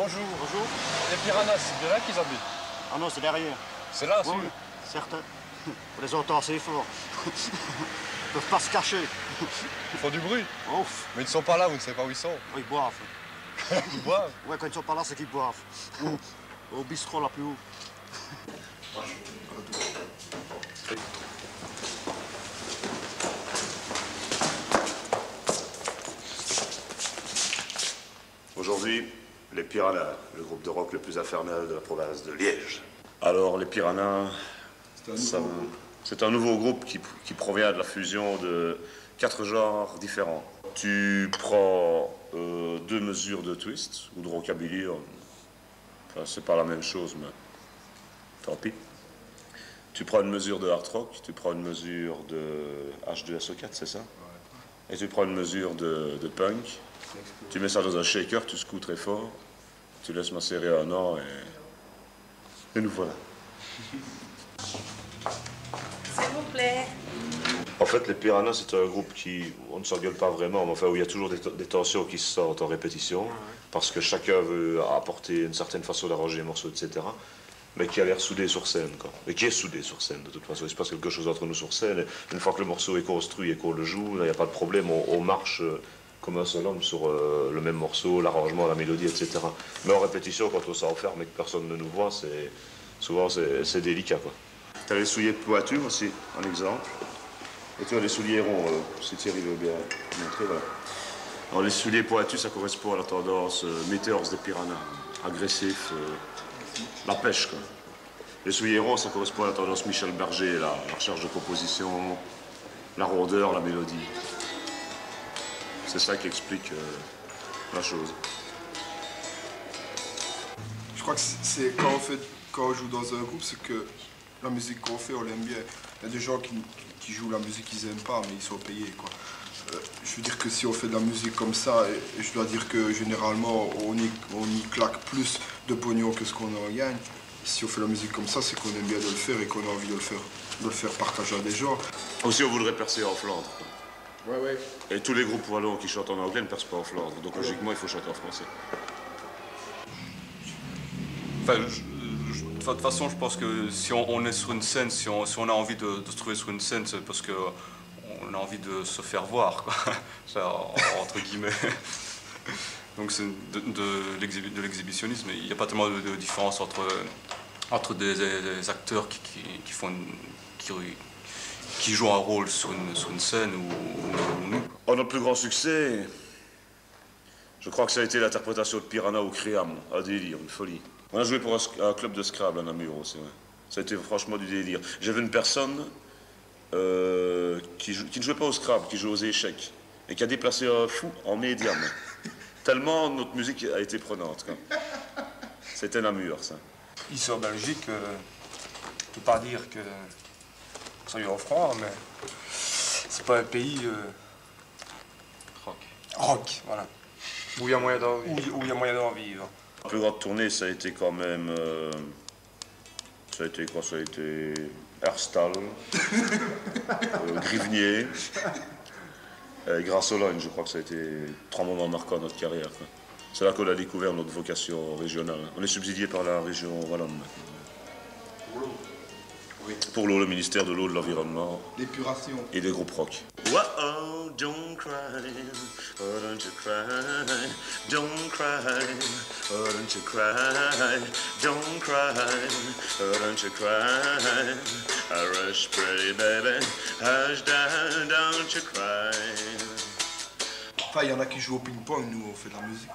Bonjour. Bonjour. Les piranhas, c'est bien là qu'ils habitent? Ah non, c'est derrière. C'est là, Oui, certain. On les entend assez fort. Ils peuvent pas se cacher. Ils font du bruit. Ouf. Mais ils ne sont pas là, vous ne savez pas où ils sont. Ils boivent. Ils boivent. Ouais, quand ils sont pas là, c'est qu'ils boivent. Au bistrot là plus haut. Aujourd'hui, les Piranhas, le groupe de rock le plus infernal de la province de Liège. Alors, les Piranhas, c'est un nouveau groupe qui provient de la fusion de 4 genres différents. Tu prends 2 mesures de twist ou de rockabilly, enfin, c'est pas la même chose, mais tant pis. Tu prends une mesure de hard rock, tu prends une mesure de H2SO4, c'est ça? Et tu prends une mesure de punk. Tu mets ça dans un shaker, tu secoues très fort, tu laisses macérer 1 an et nous voilà. S'il vous plaît. En fait, les Piranhas, c'est un groupe on ne s'engueule pas vraiment, mais enfin, où il y a toujours des tensions qui se sortent en répétition, parce que chacun veut apporter une certaine façon d'arranger les morceaux, etc. Mais qui a l'air soudé sur scène, quoi. Et qui est soudé sur scène, de toute façon. Il se passe quelque chose entre nous sur scène. Et une fois que le morceau est construit et qu'on le joue, il n'y a pas de problème, on marche comme un seul homme sur le même morceau, l'arrangement, la mélodie, etc. Mais en répétition, quand on s'enferme et que personne ne nous voit, souvent c'est délicat, quoi. Tu as les souliers de pointure aussi, un exemple. Et tu as les souliers ronds, si Thierry veut bien montrer, voilà. Alors les souliers pointus, ça correspond à la tendance Meteors des Piranhas, agressif, la pêche, quoi. Les souliers ronds, ça correspond à la tendance Michel Berger, la recherche de composition, la rondeur, la mélodie. C'est ça qui explique la chose. Je crois que c'est quand on joue dans un groupe, c'est que la musique qu'on fait, on l'aime bien. Il y a des gens qui jouent la musique qu'ils n'aiment pas, mais ils sont payés, quoi. Je veux dire que si on fait de la musique comme ça, et je dois dire que généralement on y claque plus de pognon que ce qu'on en gagne. Si on fait la musique comme ça, c'est qu'on aime bien de le faire et qu'on a envie de le faire partager à des gens. Aussi, on voudrait percer en Flandre, quoi. Ouais. Et tous les groupes wallons qui chantent en anglais ne percent pas en Flandre, donc logiquement il faut chanter en français. Enfin, de toute façon, je pense que si on est sur une scène, si on a envie de se trouver sur une scène, c'est parce qu'on a envie de se faire voir, quoi. Ça, entre guillemets. Donc c'est de l'exhibitionnisme. Il n'y a pas tellement de différence entre des acteurs qui jouent un rôle sur une scène ou nous. Oh, notre plus grand succès, je crois que ça a été l'interprétation de Piranha au Créam, un délire, une folie. On a joué pour un club de Scrabble à Namur aussi, ouais. Ça a été franchement du délire. J'avais une personne qui ne jouait pas au Scrabble, qui jouait aux échecs, et qui a déplacé un fou en médium. Tellement notre musique a été prenante, quoi. C'était Namur, ça. Ici en Belgique, je ne peux pas dire que ça y est en France, mais c'est pas un pays rock, voilà. Où il y a moyen d'en vivre. Où il y a moyen d'en vivre. La plus grande tournée, ça a été quand même... ça a été quoi? Ça a été Herstal, Grivnier, Grasse-Sologne, je crois que ça a été 3 moments marquants dans notre carrière, quoi. C'est là qu'on a découvert notre vocation régionale. On est subsidié par la région wallonne maintenant. Oui. Pour l'eau, le ministère de l'eau, de l'environnement L'épuration. et des groupes rock. Oh, don't cry, oh don't you cry, don't cry, oh don't you cry, don't cry, oh don't you cry, hush pretty baby, hush down, don't you cry. Enfin, il y en a qui jouent au ping-pong, nous on fait de la musique.